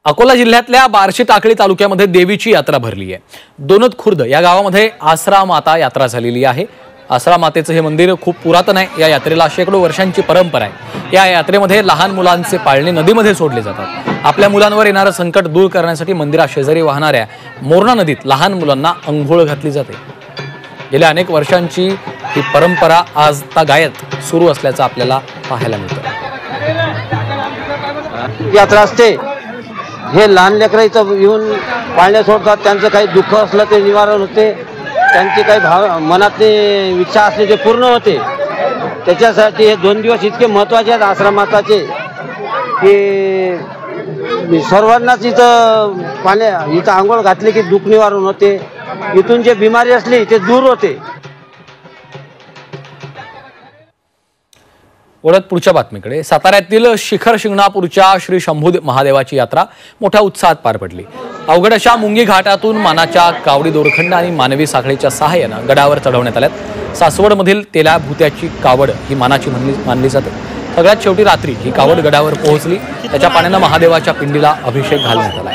अकोला जिल्ह्यातल्या बार्शी टाकळी तालुक्यामध्ये देवीची यात्रा भरली आहे। दोनद खुर्द या गावामध्ये आसरा माता यात्रा झालेली आहे। आसरा मातेचं हे मंदिर खूप पुरातन आहे। या यात्रेला शेकडो वर्षांची परंपरा आहे। या यात्रेमध्ये लहान मुलांचे पाळणे नदीमध्ये सोडले जातात। आपल्या मुलांवर येणारे संकट दूर करण्यासाठी मंदिराशेजारी वाहणाऱ्या मोरणा नदीत लहान मुलांना अंघोळ घातली जाते। गेल्या अनेक वर्षांची ही परंपरा आज तागायत सुरू असल्याचं आपल्याला पाहायला मिळतं। यात्रा असते, हे लहान लेकरांचं येऊन पाळणे सोडतात। त्यांचं काही दुःख असलं ते निवारण होते, त्यांची काही मनातली इच्छा असली ते पूर्ण होते। त्याच्यासाठी हे 2 दिवस इतके महत्त्वाचे आहेत आश्रमाताचे की सर्वांनाच इथं आंघोळ घातली की दुःख निवारण होते, इथून जे बिमारी असली ते दूर होते। वळत पुढच्या बातमीकडे, साताऱ्यातील शिखर शिंगणापूरच्या श्री शंभू महादेवाची यात्रा मोठ्या उत्साहात पार पडली। अवघड अशा मुंगी घाटातून मानाच्या कावडी दोरखंड आणि मानवी साखळीच्या सहाय्याने गडावर चढवण्यात आल्यात। सासवडमधील तेला भूत्याची कावड ही मानाची मानली जाते। सगळ्यात शेवटी रात्री ही कावड गडावर पोहोचली। त्याच्या पाण्याने महादेवाच्या पिंडीला अभिषेक घालण्यात आला।